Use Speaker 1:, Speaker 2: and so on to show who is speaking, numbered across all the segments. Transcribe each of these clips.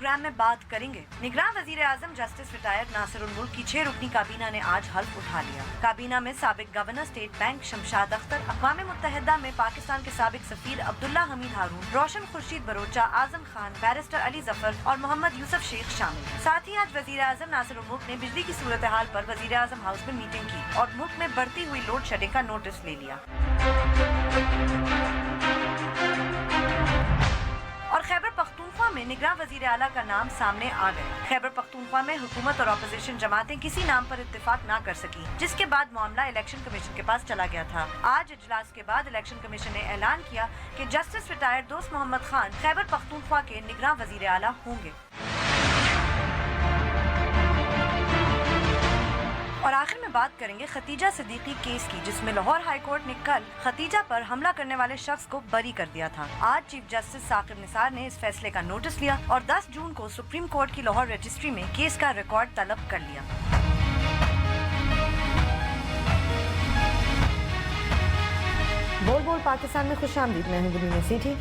Speaker 1: Programme में बात करेंगे। निगरान वजीर आजम जस्टिस रिटायर्ड नासिरुल मुल्क की 6 रुकनी काबीना ने आज हल्फ उठा लिया। काबीना में साबिक governor state bank Shamshad Akhtar, अक़वाम मुत्तहिदा में पाकिस्तान के साबिक सफीर अब्दुल्ला हमीद हारून, रोशन खुर्शीद बरोचा, आजम खान, बैरिस्टर अली जफर और मोहम्मद यूसुफ शेख शामिल हैं। साथ ही आज वजीर आजम नासिरुल मुल्क ने बिजली की सूरत हाल पर वजीर आजम हाउस में मीटिंग की और मुल्क में बढ़ती हुई लोड शेडिंग का नोटिस ले लिया। और खैबर पख्तूनख्वा में निगरान वजीर आला का नाम सामने आ गया। खैबर पख्तूनख्वा में हुकूमत और अपोजिशन जमातें किसी नाम पर इत्तेफाक ना कर सकी, जिसके बाद मामला इलेक्शन कमीशन के पास चला गया था। आज इजलास के बाद इलेक्शन कमीशन ने ऐलान किया कि जस्टिस रिटायर्ड दोस्त मोहम्मद खान खैबर पख्तूनख्वा के निगरान वजीर आला होंगे। और आखिर में बात करेंगे खतीजा सिद्दीकी केस की, जिसमें लाहौर हाई कोर्ट ने कल खतीजा पर हमला करने वाले शख्स को बरी कर दिया था। आज चीफ जस्टिस साकिब निसार ने इस फैसले का नोटिस लिया और 10 जून को सुप्रीम कोर्ट की लाहौर रजिस्ट्री में केस का रिकॉर्ड तलब कर लिया। बोल बोल पाकिस्तान में खुशामदीद, मैं हूं गुलीन सीठी।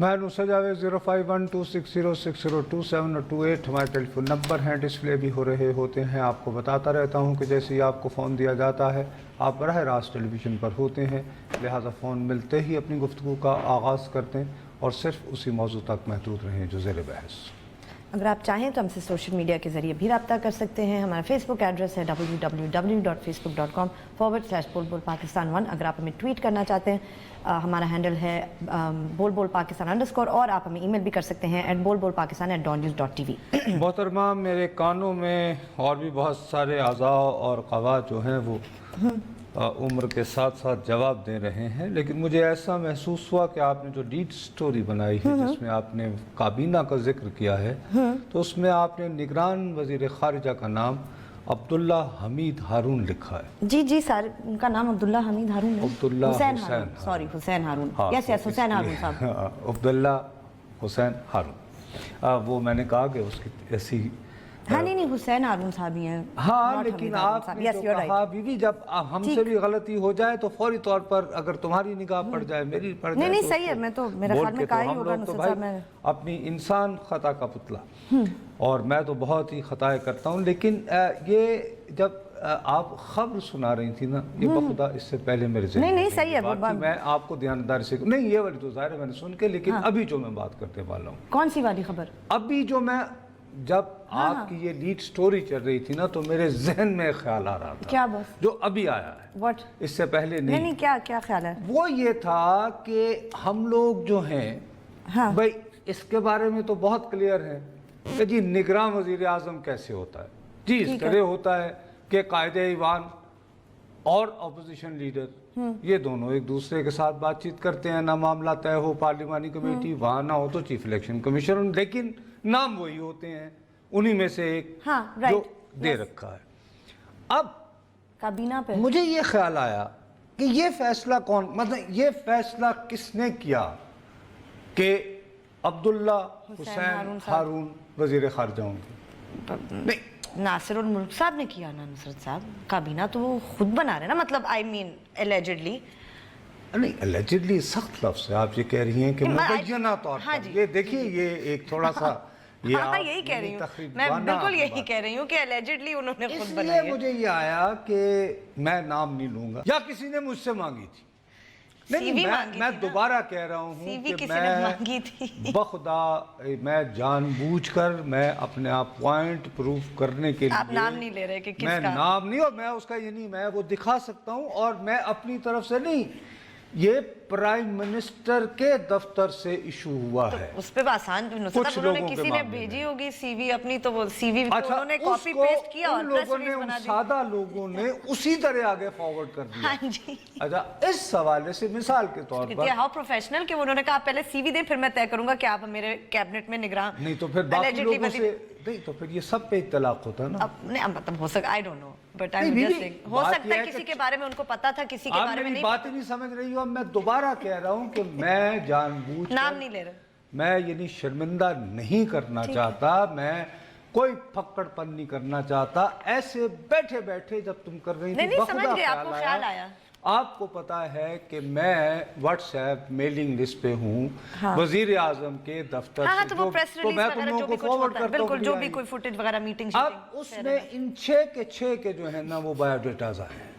Speaker 2: मैं नुसरत जावेद 0512606027 और 28 हमारे टेलीफोन नंबर हैं, डिस्प्ले भी हो रहे होते हैं। आपको बताता रहता हूं कि जैसे ही आपको फ़ोन दिया जाता है आप बराह रास्त टेलीविज़न पर होते हैं, लिहाजा फ़ोन मिलते ही अपनी गुफ्तगू का आगाज़ करते हैं और सिर्फ उसी मौजू तक महदूद रहें जो ज़ेर बहस।
Speaker 3: अगर आप चाहें तो हमसे सोशल मीडिया के ज़रिए भी रब्ता कर सकते हैं। हमारा फेसबुक एड्रेस है www.facebook.com/बोलबोलपाकिस्तान1। अगर आप हमें ट्वीट करना चाहते हैं हमारा हैंडल है बोलबोलपाकिस्तान_ और आप हमें ईमेल भी कर सकते हैं @bolbolpakistan@dawnnews.tv।
Speaker 2: मोहतरमा, मेरे कानों में और भी बहुत सारे अज़ा और क़वा जो हैं वो उम्र के साथ साथ जवाब दे रहे हैं, लेकिन मुझे ऐसा महसूस हुआ कि आपने जो लीड स्टोरी बनाई है जिसमें आपने काबीना का जिक्र किया है, तो उसमें आपने निगरान वज़ीर ख़ारिजा का नाम अब्दुल्ला हमीद हारून लिखा है।
Speaker 3: जी जी सर, उनका नाम अब्दुल्ला हमीद हारून है।
Speaker 2: अब्दुल्ला
Speaker 3: हुसैन हारून, सॉरी हुसैन हारून। यस यस, हुसैन हारून साहब।
Speaker 2: अब्दुल्ला हुसैन हारून, वो मैंने कहा कि उसकी ऐसी
Speaker 3: हाँ नहीं हुसैन हारून साहब ही हैं।
Speaker 2: हाँ, लेकिन आपने जो कहा बीवी, जब हमसे भी गलती हो जाए तो फौरी तौर पर अगर तुम्हारी निगाह पड़ जाए मेरी पड़ जाए,
Speaker 3: नहीं सही है। मैं तो मेरे ख्याल में कहा ही होगा
Speaker 2: तो भाई अपनी इंसान खता का पुतला, और मैं तो बहुत ही खताएं करता हूँ, लेकिन ये जब आप खबर सुना रही थी ना, ये बखुदा इससे पहले मेरे से
Speaker 3: नहीं सही है,
Speaker 2: मैं आपको ध्यानदारी से नहीं, ये वाली तो जाहिर है मैंने सुन के, लेकिन अभी जो मैं बात करते वाला हूँ।
Speaker 3: कौन सी वाली खबर?
Speaker 2: अभी जो मैं जब आपकी ये लीड स्टोरी चल रही थी ना, तो मेरे जहन में ख्याल आ रहा था।
Speaker 3: क्या बस?
Speaker 2: जो अभी आया है।
Speaker 3: What?
Speaker 2: इससे पहले नहीं।
Speaker 3: क्या ख्याल है? वो
Speaker 2: ये था कि हम लोग जो हैं, भाई इसके बारे में तो बहुत क्लियर है कि जी निगरान वजीर आजम कैसे होता है। जी इस तरह होता है कि कायदे ईवान और अपोजिशन लीडर ये दोनों एक दूसरे के साथ बातचीत करते हैं, ना मामला तय हो पार्लिमानी कमेटी, वहाँ ना हो तो चीफ इलेक्शन कमीशनर, लेकिन नाम वही होते हैं, उन्हीं में से एक जो दे रखा है। अब
Speaker 3: काबीना पे
Speaker 2: मुझे ये ख्याल आया कि ये फैसला कौन, मतलब ये फैसला किसने किया कि अब्दुल्ला हुसैन हारून वजीर खारजा होंगे?
Speaker 3: नहीं, नासिरुल मुल्क साहब ने किया ना नुसरत साहब। काबीना तो वो खुद बना रहे ना, मतलब आई मीन एलिजिडली।
Speaker 2: नहीं, एलिजिडली सख्त लफ्ज़ है। आप ये कह रही हैं कि मुबैना तौर पर, ये देखिए ये एक थोड़ा सा ये
Speaker 3: यही कह रही हूँ मैं, बिल्कुल यही कह रही हूँ कि एलिजिडली उन्होंने खुद बनाई है।
Speaker 2: मुझे ये आया कि मैं नाम नहीं लूंगा या किसी ने मुझसे मांगी थी। नहीं, मैं दोबारा कह रहा हूँ कि मैं बखुदा मैं जानबूझकर मैं अपने आप पॉइंट प्रूफ करने के लिए,
Speaker 3: आप नाम नहीं ले रहे कि किसका?
Speaker 2: मैं नाम नहीं, और मैं उसका ये नहीं, मैं वो दिखा सकता हूँ, और मैं अपनी तरफ से नहीं, ये प्राइम मिनिस्टर के दफ्तर से इशू हुआ है।
Speaker 3: उस पे आसान उन्होंने किसी ने भेजी होगी सीवी अपनी, तो वो सीवी उन्होंने कॉपी पेस्ट किया और प्रेस रिलीज बना दी।
Speaker 2: सादा लोगों ने उसी तरह आगे फॉरवर्ड कर दिया।
Speaker 3: हाँ जी।
Speaker 2: अच्छा, इस हवाले से मिसाल के तौर पर
Speaker 3: हाउ प्रोफेशनल कि उन्होंने कहा पहले सीवी दे, फिर मैं तय करूंगा कि आप मेरे कैबिनेट में निगरान।
Speaker 2: नहीं तो फिर बाकी लोगों से नहीं, तो फिर ये सब पे इत्तलाक होता है ना।
Speaker 3: मतलब हो सकता, I don't know, but I am just saying, हो सकता है किसी के बारे में उनको पता था, किसी के बारे में नहीं।
Speaker 2: बात ही नहीं समझ रही हो। मैं दोबारा कह रहा हूँ कि मैं जानबूझकर
Speaker 3: नाम नहीं ले रहा,
Speaker 2: मैं यानी शर्मिंदा नहीं करना चाहता, मैं कोई फक्कड़पन नहीं करना चाहता। ऐसे बैठे बैठे जब तुम कर रही थी,
Speaker 3: नहीं समझ गए, आपको ख्याल आया
Speaker 2: आपको पता है कि मैं व्हाट्सएप मेलिंग लिस्ट पे हूँ वजीर आजम के दफ्तर
Speaker 3: हाँ,
Speaker 2: से,
Speaker 3: तो वो प्रेस
Speaker 2: तो
Speaker 3: रिलीज
Speaker 2: मैं
Speaker 3: वगैरह
Speaker 2: तुम
Speaker 3: जो
Speaker 2: लोगों
Speaker 3: भी
Speaker 2: को
Speaker 3: कुछ
Speaker 2: फॉरवर्ड
Speaker 3: होता है,
Speaker 2: करता हूँ
Speaker 3: बिल्कुल जो भी कोई फुटेज वगैरह मीटिंग
Speaker 2: अब उसमें इन 6 के जो है ना वो बायोडेटाज आए हैं।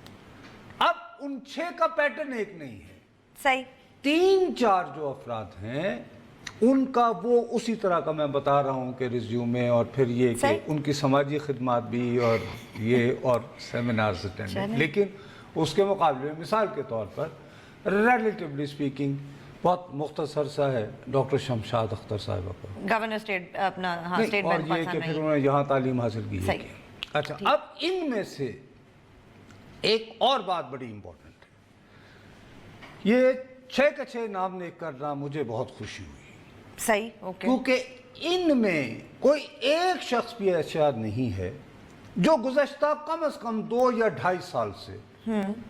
Speaker 2: अब उन 6 का पैटर्न एक नहीं है,
Speaker 3: सही
Speaker 2: 3-4 जो अफराद हैं उनका वो उसी तरह का मैं बता रहा हूँ कि रिज्यूमे और फिर ये कि
Speaker 3: सही।
Speaker 2: उनकी समाजी खिदमात भी और ये और सेमिनार्स अटेंड, लेकिन उसके मुकाबले में मिसाल के तौर पर रिलेटिवली स्पीकिंग बहुत मुख्तसर सा है डॉक्टर शमशाद अख्तर साहिबा को,
Speaker 3: गवर्नर स्टेट अपना हाँ
Speaker 2: नहीं,
Speaker 3: स्टेट
Speaker 2: और
Speaker 3: बैंक
Speaker 2: ये कि फिर उन्होंने यहाँ तालीम हासिल की है
Speaker 3: सही।
Speaker 2: कि। अच्छा, अब इनमें से एक और बात बड़ी इंपॉर्टेंट है, ये 6 के 6 नाम लिख करना मुझे बहुत खुशी हुई,
Speaker 3: सही ओके
Speaker 2: क्योंकि इनमें कोई एक शख्स भी ऐसा नहीं है जो गुज़श्ता कम से कम 2 या 2.5 साल से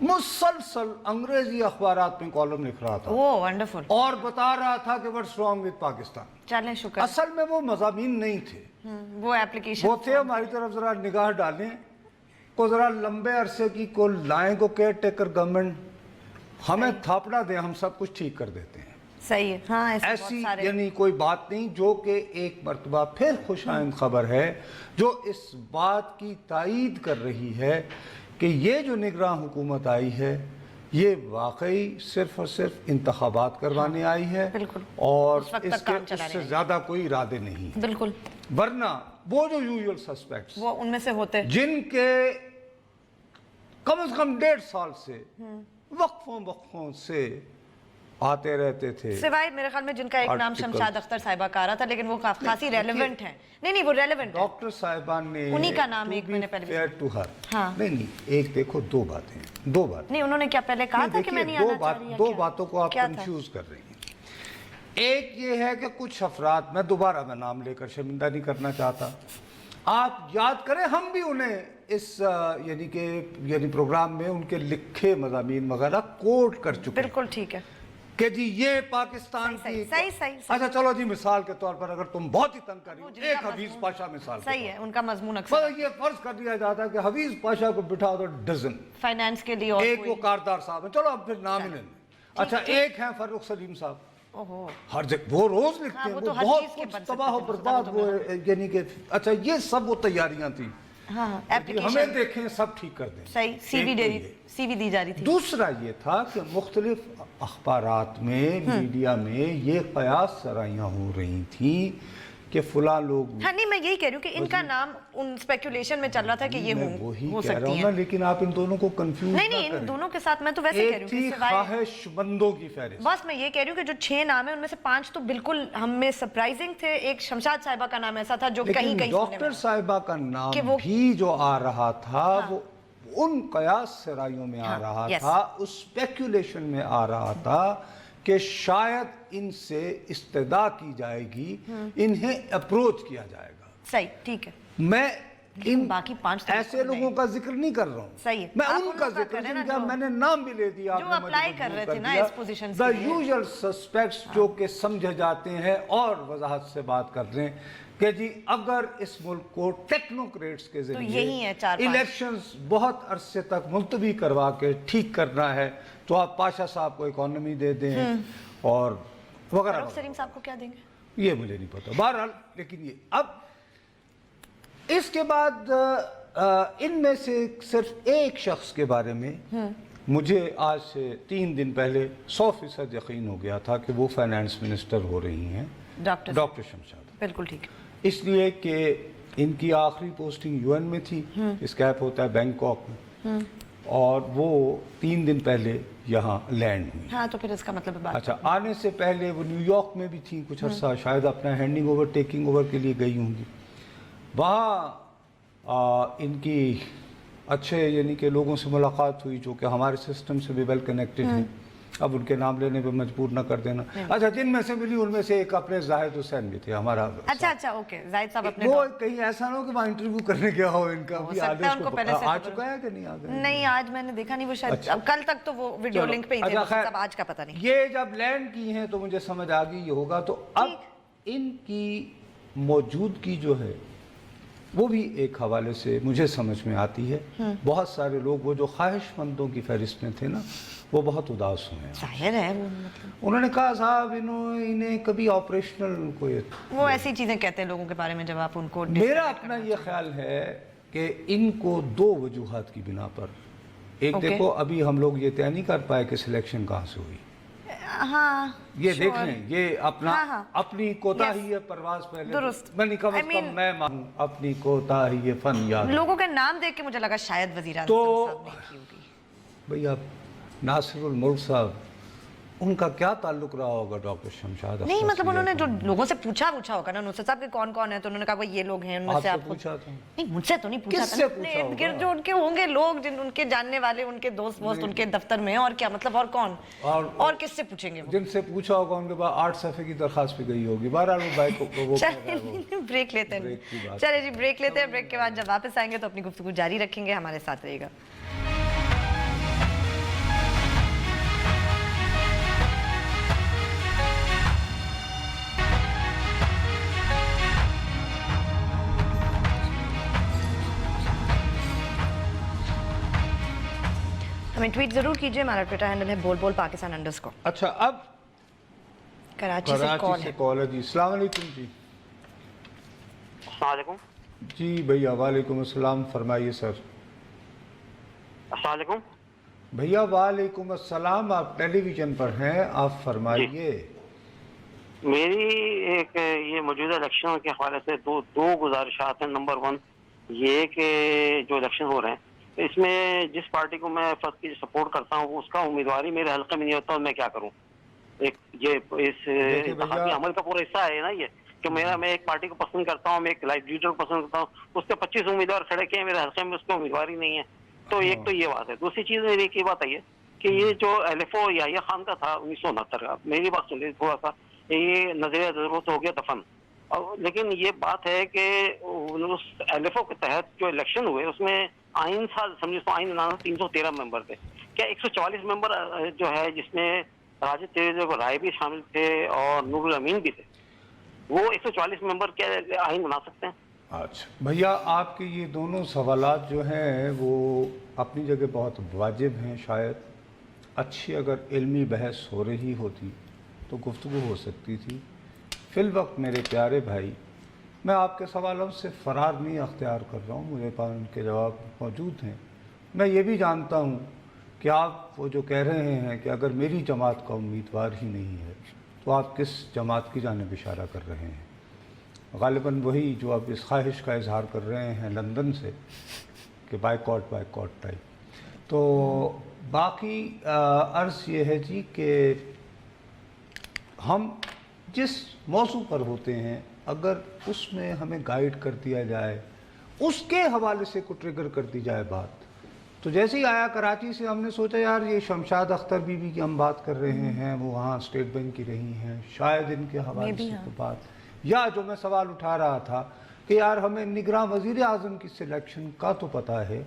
Speaker 2: मुसलसल अंग्रेजी अखबारात में कॉलम लिख रहा था
Speaker 3: ओह वंडरफुल
Speaker 2: और बता रहा था कि व्हाट्स रॉन्ग विद पाकिस्तान।
Speaker 3: चलें शुक्र
Speaker 2: असल में वो मज़ामीन नहीं थे,
Speaker 3: वो एप्लीकेशन
Speaker 2: वो थे हमारी तरफ जरा निगाह डालें को जरा लंबे अरसे की को लाएं को केयर टेकर गवर्नमेंट हमें थापड़ा दें, हम सब कुछ ठीक कर देते हैं।
Speaker 3: सही है हाँ ऐसे बहुत
Speaker 2: ऐसी
Speaker 3: सारे
Speaker 2: यानी कोई बात नहीं, जो कि एक मरतबा फिर खुशाइंद खबर है जो इस बात की तायीद कर रही है कि ये जो निगरान हुकूमत आई है ये वाकई सिर्फ और सिर्फ इंतखाबात करवाने आई है
Speaker 3: बिल्कुल।
Speaker 2: और
Speaker 3: उस वक्त तक
Speaker 2: इसके
Speaker 3: काम चलाने
Speaker 2: उससे
Speaker 3: आई।
Speaker 2: ज्यादा कोई इरादे नहीं है।
Speaker 3: बिल्कुल
Speaker 2: वरना वो जो यूजुअल सस्पेक्ट्स
Speaker 3: वो उनमें से होते
Speaker 2: जिनके कम से कम 1.5 साल से वक्फों से आते रहते थे,
Speaker 3: सिवाय मेरे ख्याल में जिनका एक नाम
Speaker 2: Articles।
Speaker 3: शमशाद अख्तर साहिबा का आ रहा था, लेकिन वो खासी रेलेवेंट है। नहीं वो रेलेवेंट है।
Speaker 2: डॉक्टर साहिबान ने
Speaker 3: उन्हीं का नाम
Speaker 2: to
Speaker 3: एक
Speaker 2: be
Speaker 3: मैंने पहले भी
Speaker 2: fair to her।
Speaker 3: हाँ।
Speaker 2: नहीं एक देखो दो बातें
Speaker 3: नहीं उन्होंने क्या पहले कहा था कि मैं नहीं आना चाह रही या
Speaker 2: दो
Speaker 3: क्या?
Speaker 2: बातों को आप
Speaker 3: क्या था?
Speaker 2: कंफ्यूज कर रही हैं। एक ये है कि कुछ अफराद, मैं दोबारा मैं नाम लेकर शर्मिंदा नहीं करना चाहता, आप याद करें हम भी उन्हें इस यानी प्रोग्राम में उनके लिखे मज़ामीन वगैरह कोट कर चुके हैं
Speaker 3: बिल्कुल ठीक है
Speaker 2: कि जी ये पाकिस्तान
Speaker 3: सही,
Speaker 2: की
Speaker 3: सही।
Speaker 2: अच्छा चलो जी, मिसाल के तौर पर अगर तुम बहुत ही तंग कर रही हो,
Speaker 3: जिनका
Speaker 2: एक हफीज पाशा मिसाल के
Speaker 3: सही
Speaker 2: तौर
Speaker 3: है उनका मजमून
Speaker 2: पर
Speaker 3: अक्सर
Speaker 2: ये फर्ज कर दिया जाता है कि हफीज पाशा को बिठा दो डजन,
Speaker 3: फाइनेंस के लिए और
Speaker 2: एक वो
Speaker 3: कोई
Speaker 2: कारदार साहब है, चलो अब फिर नाम ही ले लें। अच्छा एक है फर्रुख सलीम साहब,
Speaker 3: ओहो
Speaker 2: हर जगह वो रोज लिखते
Speaker 3: हाँ,
Speaker 2: हैं,
Speaker 3: वो
Speaker 2: वो
Speaker 3: तो हर
Speaker 2: बहुत
Speaker 3: चीज़ के
Speaker 2: कुछ
Speaker 3: बन सकते
Speaker 2: तबाह
Speaker 3: थे,
Speaker 2: बर्बाद
Speaker 3: वो तो
Speaker 2: वो यानी कि अच्छा ये सब वो तैयारियां थी
Speaker 3: हाँ
Speaker 2: कि
Speaker 3: एप्लीकेशन
Speaker 2: हमें देखें सब ठीक कर दें।
Speaker 3: सही
Speaker 2: एक तो ये।
Speaker 3: सीवी दी जा रही थी।
Speaker 2: दूसरा ये था कि मुख्तलिफ अखबारात में मीडिया में ये कयास सराइयाँ हो रही थी कि फुला लोग,
Speaker 3: हाँ नहीं मैं यही कह रही हूँ कि इनका नाम उन स्पेकुलेशन में चल रहा था कि ये
Speaker 2: मैं वही
Speaker 3: हो
Speaker 2: कह रहा
Speaker 3: सकती
Speaker 2: हूँ ना,
Speaker 3: है।
Speaker 2: लेकिन आप इन दोनों को कंफ्यूज
Speaker 3: नहीं इन दोनों के साथ मैं तो वैसे कह रही
Speaker 2: एक
Speaker 3: हूँ
Speaker 2: थी
Speaker 3: कि सिवाय
Speaker 2: ख्वाहिशमंदों की फहरिस्त।
Speaker 3: बस मैं ये कह रही हूँ कि जो 6 नाम है उनमें से 5 तो बिल्कुल हमें सरप्राइजिंग थे। एक शमशाद साहिबा का नाम ऐसा था जो कहीं
Speaker 2: लेकिन
Speaker 3: कहीं
Speaker 2: डॉक्टर साहिबा का नाम
Speaker 3: कि वो-
Speaker 2: भी जो आ रहा था वो उन कयास सराइयों में आ रहा
Speaker 3: yes।
Speaker 2: था, उस स्पेकुलेशन में आ रहा था कि शायद इनसे इस्तदा की जाएगी, इन्हें अप्रोच किया जाएगा।
Speaker 3: सही ठीक है।
Speaker 2: मैं इन
Speaker 3: बाकी 5
Speaker 2: ऐसे लोगों का जिक्र नहीं कर रहा हूँ,
Speaker 3: सही है।
Speaker 2: मैं
Speaker 3: आप
Speaker 2: उनका
Speaker 3: उनका
Speaker 2: जिक्र
Speaker 3: करें ना
Speaker 2: जिनका
Speaker 3: जो-
Speaker 2: मैंने नाम भी ले दिया,
Speaker 3: जो
Speaker 2: आपने मुझे
Speaker 3: apply कर
Speaker 2: मजबूर
Speaker 3: रहे थे ना
Speaker 2: दिया।
Speaker 3: इस positions
Speaker 2: The
Speaker 3: के लिए।
Speaker 2: usual suspects जो कि समझे जाते हैं और वजाहत से बात कर रहे हैं कि जी अगर इस मुल्क को टेक्नोक्रेट्स के
Speaker 3: यही
Speaker 2: जरिए
Speaker 3: है 4-5
Speaker 2: इलेक्शंस बहुत अरसे तक मुलतवी करवा के ठीक करना है तो आप पाशा साहब को इकोनॉमी दे दें और वगैरह
Speaker 3: फरूख सलीम साहब को क्या देंगे
Speaker 2: ये मुझे नहीं पता। बहरहाल लेकिन ये अब इसके बाद इनमें से सिर्फ एक शख्स के बारे में मुझे आज से 3 दिन पहले 100% यकीन हो गया था कि वो फाइनेंस मिनिस्टर हो रही हैं, डॉक्टर शमशाद।
Speaker 3: बिल्कुल ठीक है।
Speaker 2: इसलिए कि इनकी आखिरी पोस्टिंग यूएन में थी, इस कैप होता है बैंकॉक में, और वो 3 दिन पहले यहाँ लैंड हुई।
Speaker 3: हाँ तो फिर इसका मतलब है बात
Speaker 2: अच्छा आने से पहले वो न्यूयॉर्क में भी थी कुछ अर्सा, शायद अपना हैंडिंग ओवर टेकिंग ओवर के लिए गई होंगी। वहाँ इनकी अच्छे यानी कि लोगों से मुलाकात हुई जो कि हमारे सिस्टम से भी वेल कनेक्टेड हैं। अब उनके नाम लेने पे मजबूर ना कर देना। अच्छा जिनमें से मिली उनमें से एक अपने जाहिद हुसैन भी थे हमारा।
Speaker 3: अच्छा ओके जाहिद साहब अपने
Speaker 2: वो कहीं ऐसा ना हो कि वहाँ इंटरव्यू करने गया हो इनका भी
Speaker 3: सकता है
Speaker 2: आदेश
Speaker 3: उनको
Speaker 2: को
Speaker 3: पहले से
Speaker 2: आ
Speaker 3: खबर
Speaker 2: चुका है कि नहीं आ गया?
Speaker 3: नहीं आज मैंने देखा नहीं वो शायद
Speaker 2: अच्छा।
Speaker 3: अब कल तक तो वो वीडियो
Speaker 2: चलो,
Speaker 3: लिंक पे ही थे,
Speaker 2: अच्छा,
Speaker 3: वो
Speaker 2: खैर,
Speaker 3: सब आज का पता नहीं।
Speaker 2: ये जब लैंड की हैं तो मुझे समझ आ गई ये होगा। तो अब इनकी मौजूदगी जो है वो भी एक हवाले से मुझे समझ में आती है। बहुत सारे लोग वो जो ख्वाहिशमंदों की फहरिस्त में थे ना, वो बहुत उदास हुए हैं।
Speaker 3: जाहिर है वो मतलब
Speaker 2: उन्होंने कहा साहब इन्हें कभी ऑपरेशनल कोई,
Speaker 3: वो ऐसी चीजें कहते हैं लोगों के बारे में जब आप उनको
Speaker 2: मेरा अपना ये ख्याल है कि इनको दो वजूहात की बिना पर, एक देखो अभी हम लोग ये तय नहीं कर पाए कि सिलेक्शन कहाँ से हुई।
Speaker 3: हाँ
Speaker 2: ये देख लें, ये अपना अपनी कोताही है परवाज पहले
Speaker 3: दुरुस्त।
Speaker 2: मैंने कम से कम मैं मानूं अपनी कोताही है फन याद।
Speaker 3: लोगों के नाम देख के मुझे लगा शायद वजीर आज़म
Speaker 2: तो
Speaker 3: साहब ने की होगी।
Speaker 2: भैया नासिरुल मुल्क साहब, उनका क्या ताल्लुक रहा होगा डॉक्टर शमशाद अख्तर
Speaker 3: नहीं
Speaker 2: से?
Speaker 3: मतलब उन्होंने जो लोगों से पूछा होगा ना नुसरत साहब के कौन कौन है, तो उन्होंने कहा ये लोग हैं, उनमें से
Speaker 2: आपसे
Speaker 3: आपको
Speaker 2: पूछा था?
Speaker 3: नहीं मुझसे तो नहीं पूछा
Speaker 2: किससे
Speaker 3: था,
Speaker 2: पूछा
Speaker 3: इर्द गिर्द जो उनके होंगे लोग, जिन उनके जानने वाले, उनके दोस्त वोस्त उनके दफ्तर में, और क्या मतलब, और कौन और किससे पूछेंगे वो?
Speaker 2: जिनसे पूछा होगा उनके पास 8 सफ़े की दरखास्त भी गई होगी। बहरहाल वो बाइक को वो
Speaker 3: चलिए ब्रेक लेते हैं, चलिए जी ब्रेक लेते हैं। ब्रेक के बाद जब वापस आएंगे तो अपनी गुफ्तगू जारी रखेंगे, हमारे साथ रहिएगा। हमें ट्वीट जरूर कीजिए, हमारा ट्विटर हैंडल है बोल बोल पाकिस्तान _
Speaker 2: अच्छा, अब
Speaker 3: कराची से कॉल है
Speaker 2: जी। अस्सलाम वालेकुम जी।
Speaker 4: अस्सलाम वालेकुम
Speaker 2: जी भैया वालेकुम अस्सलाम, फरमाइए सर।
Speaker 4: अस्सलाम वालेकुम
Speaker 2: भैया वालेकुम अस्सलाम, आप टेलीविजन पर हैं, आप फरमाइए।
Speaker 4: मेरी एक ये मौजूदा इलेक्शन के हवाले से दो गुजारिशात हैं। नंबर 1 ये कि जो इलेक्शन हो रहे हैं इसमें जिस पार्टी को मैं फर्स्ट की सपोर्ट करता हूँ उसका उम्मीदवार ही मेरे हल्के में नहीं होता, और मैं क्या करूँ? एक ये इस अमल का पूरा हिस्सा है ना ये कि मैं एक पार्टी को पसंद करता हूँ, मैं एक लाइफ लीडर को पसंद करता हूँ, उसके 25 उम्मीदवार खड़े किए, मेरे हल्के में उसका उम्मीदवार ही नहीं है। तो एक तो ये बात है। दूसरी चीज मेरी एक ये बात है कि ये जो LFO याहिया खान का था 1969 का, मेरी बात सुन लीजिए थोड़ा सा, ये नजरिया जरूरत हो गया दफन। और लेकिन ये बात है कि उस LFO के तहत जो इलेक्शन हुए उसमें आइन साल समझे तो आइन 313 मेंबर थे। क्या 144 मेंबर जो है जिसमें राशिद तेजो राय भी शामिल थे और नूरुल अमीन भी थे, वो 144 मेंबर क्या आइन बना सकते हैं?
Speaker 2: अच्छा भैया, आपके ये दोनों सवालात जो हैं वो अपनी जगह बहुत वाजिब हैं। शायद अच्छी अगर इल्मी बहस हो रही होती तो गुफ्तगू हो सकती थी। फिल वक्त मेरे प्यारे भाई, मैं आपके सवालों से फ़रार नहीं अख्तियार कर रहा हूँ, मुझे पास उनके जवाब मौजूद हैं। मैं ये भी जानता हूँ कि आप वो जो कह रहे हैं कि अगर मेरी जमात का उम्मीदवार ही नहीं है तो आप किस जमात की जानिब इशारा कर रहे हैं। ग़ालिबन वही जो आप इस ख्वाहिश का इजहार कर रहे हैं लंदन से कि बाइकॉट टाइप। तो बाकी अर्ज़ ये है जी कि हम जिस मौजू पर होते हैं अगर उसमें हमें गाइड कर दिया जाए, उसके हवाले से को ट्रिगर कर दी जाए बात, तो जैसे ही आया कराची से हमने सोचा यार ये शमशाद अख्तर बीबी की हम बात कर रहे हैं, वो वहाँ स्टेट बैंक की रही हैं, शायद इनके हवाले से तो बात, या जो मैं सवाल उठा रहा था कि यार हमें निगरान वज़ीर आज़म की सिलेक्शन का तो पता है,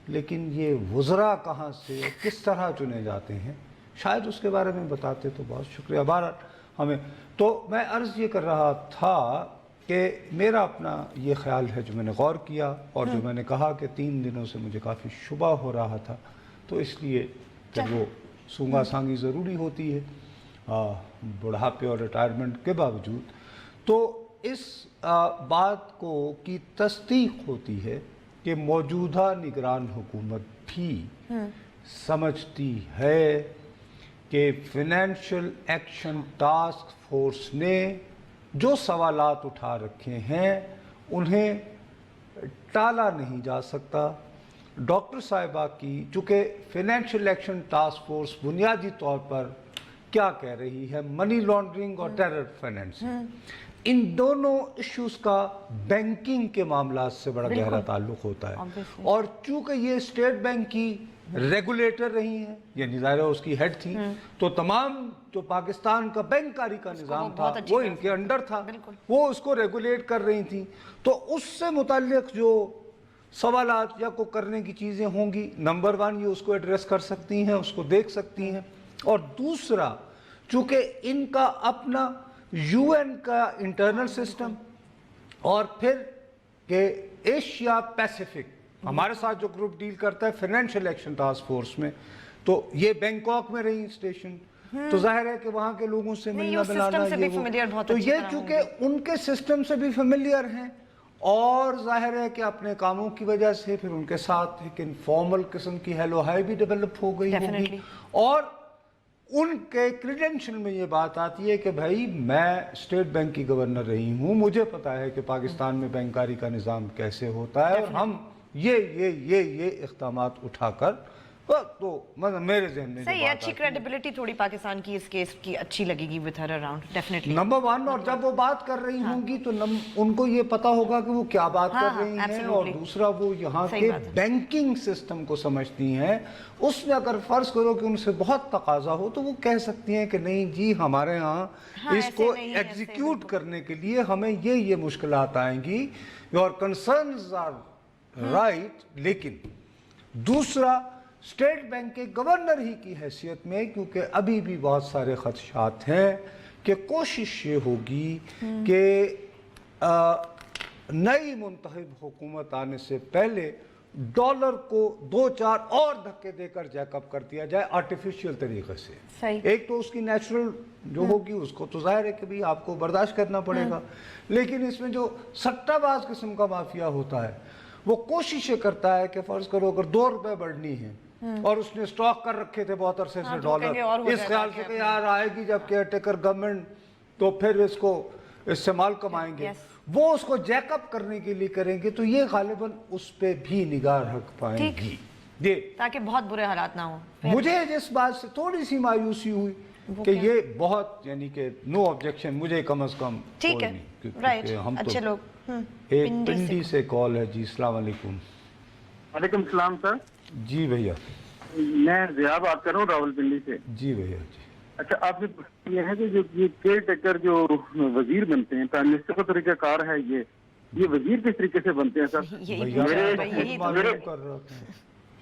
Speaker 2: लेकिन ये वज़रा कहाँ से किस तरह चुने जाते हैं, शायद उसके बारे में बताते तो बहुत शुक्रिया। बार हमें तो मैं अर्ज़ ये कर रहा था कि मेरा अपना ये ख्याल है जो मैंने गौर किया और जो मैंने कहा कि 3 दिनों से मुझे काफ़ी शुबा हो रहा था, तो इसलिए कि वो सूंगा सांगी ज़रूरी होती है बुढ़ापे और रिटायरमेंट के बावजूद, तो इस बात को की तस्दीक होती है कि मौजूदा निगरान हुकूमत भी समझती है कि फाइनेंशियल एक्शन टास्क फोर्स ने जो सवालात उठा रखे हैं उन्हें टाला नहीं जा सकता। डॉक्टर साहिबा की चूँकि फाइनेंशियल एक्शन टास्क फोर्स बुनियादी तौर पर क्या कह रही है, मनी लॉन्ड्रिंग और टेरर फाइनेंसिंग, इन दोनों इश्यूज का बैंकिंग के मामलात से बड़ा गहरा ताल्लुक होता है। और चूँकि ये स्टेट बैंक की रेगुलेटर रही हैं, ये ज़ाहिर उसकी हेड थी, तो तमाम जो पाकिस्तान का बैंकारी का निज़ाम था वो इनके अंडर था, वो उसको रेगुलेट कर रही थी। तो उससे मुताल्लिक जो सवालात या को करने की चीज़ें होंगी, नंबर 1 ये उसको एड्रेस कर सकती हैं, उसको देख सकती हैं। और दूसरा, चूँकि इनका अपना UN का इंटरनल सिस्टम और फिर कि एशिया पैसिफिक हमारे साथ जो ग्रुप डील करता है फाइनेंशियल एक्शन टास्क फोर्स में, तो ये बैंकॉक में रही स्टेशन, तो जाहिर है कि वहाँ के लोगों से मिलना मिलाना ये वो, तो ये चूंकि उनके सिस्टम से भी फेमिलियर हैं और जाहिर है कि अपने कामों की वजह से फिर उनके साथ एक इनफॉर्मल किस्म की हेलो हाई भी डेवलप हो गई होगी, और उनके क्रीडेंशियल में ये बात आती है कि भाई मैं स्टेट बैंक की गवर्नर रही हूँ, मुझे पता है कि पाकिस्तान में बैंकारी का निज़ाम कैसे होता है, और हम ये इक़दामात उठाकर, तो मतलब मेरे ज़हन में
Speaker 3: सही है, अच्छी क्रेडिबिलिटी थोड़ी पाकिस्तान की इस केस की अच्छी लगेगी with her around, definitely
Speaker 2: number one. और जब वो बात कर रही होंगी तो उनको ये पता होगा कि वो क्या बात कर रही हैं, और दूसरा वो यहाँ के बैंकिंग सिस्टम को समझती हैं। उसमें अगर फर्ज करो कि उनसे बहुत तकाजा हो तो वो कह सकती हैं कि नहीं जी हमारे यहाँ इसको एग्जीक्यूट करने के लिए हमें ये मुश्किलात आएंगी, योर कंसर्न्स आर राइट। लेकिन दूसरा, स्टेट बैंक के गवर्नर ही की हैसियत में, क्योंकि अभी भी बहुत सारे खदशात हैं कि कोशिश ये होगी कि नई मुंतखब हुकूमत आने से पहले डॉलर को 2-4 और धक्के देकर जैकअप कर दिया जाए आर्टिफिशियल तरीके से।
Speaker 3: सही।
Speaker 2: एक तो उसकी नेचुरल जो होगी उसको तो जाहिर है कि भी आपको बर्दाश्त करना पड़ेगा, लेकिन इसमें जो सट्टाबाज किस्म का माफिया होता है वो कोशिश करता है कि फर्ज करो अगर 2 रुपए बढ़नी है और उसने स्टॉक कर रखे थे बहुत अरसे से डॉलर, इस ख्याल से कि यार आएगी जब केयर टेकर गवर्नमेंट तो फिर इससे माल कमाएंगे, वो उसको जैकअप करने के लिए करेंगे, तो ये गालिबन उस पे भी निगाह रख पाएंगी ये,
Speaker 3: ताकि बहुत बुरे हालात ना हो।
Speaker 2: मुझे जिस बात से थोड़ी सी मायूसी हुई कि ये बहुत यानी कि नो ऑब्जेक्शन, मुझे कम से कम
Speaker 3: ठीक है, राइट, अच्छे लोग।
Speaker 2: एक पिंडी से कॉल है जी, अस्सलाम वालेकुम।
Speaker 5: वालेकुम सलाम सर।
Speaker 2: जी भैया,
Speaker 5: मैं जिया बात कर रहा हूँ रावलपिंडी से।
Speaker 2: जी भैया जी।
Speaker 5: अच्छा, आपने ये है कि जो ये केयर टेकर जो वजीर बनते हैं, प्राइम मिनिस्टर का तरीकाकार है, ये वजीर किस तरीके से बनते हैं सर?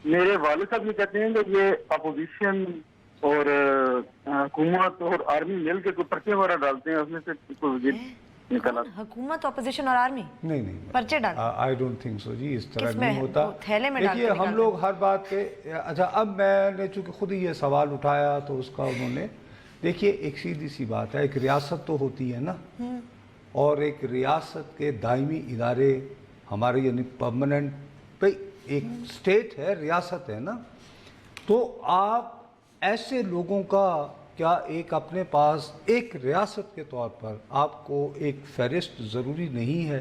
Speaker 5: मेरे वालिद साहब ये कहते हैं कि ये अपोजिशन और हुकूमत और आर्मी मिल के कोई पर्चे वगैरह डालते हैं, उसमें से कोई वजीर निकला।
Speaker 3: हुकूमत, ऑपोजिशन और आर्मी
Speaker 2: नहीं
Speaker 3: पर्चे डाल,
Speaker 2: आई डोंट थिंक सो जी, इस तरह नहीं होता।
Speaker 3: थैले में
Speaker 2: देखिए हम लोग हर बात पे, अच्छा अब मैंने चूंकि खुद ही ये सवाल उठाया तो उसका उन्होंने, देखिए एक सीधी सी बात है, एक रियासत तो होती है ना, और एक रियासत के दायमी इदारे हमारे यानी परमानेंट पे, एक स्टेट है, रियासत है ना, तो आप ऐसे लोगों का क्या एक अपने पास एक रियासत के तौर पर आपको एक फहरिस्त ज़रूरी नहीं है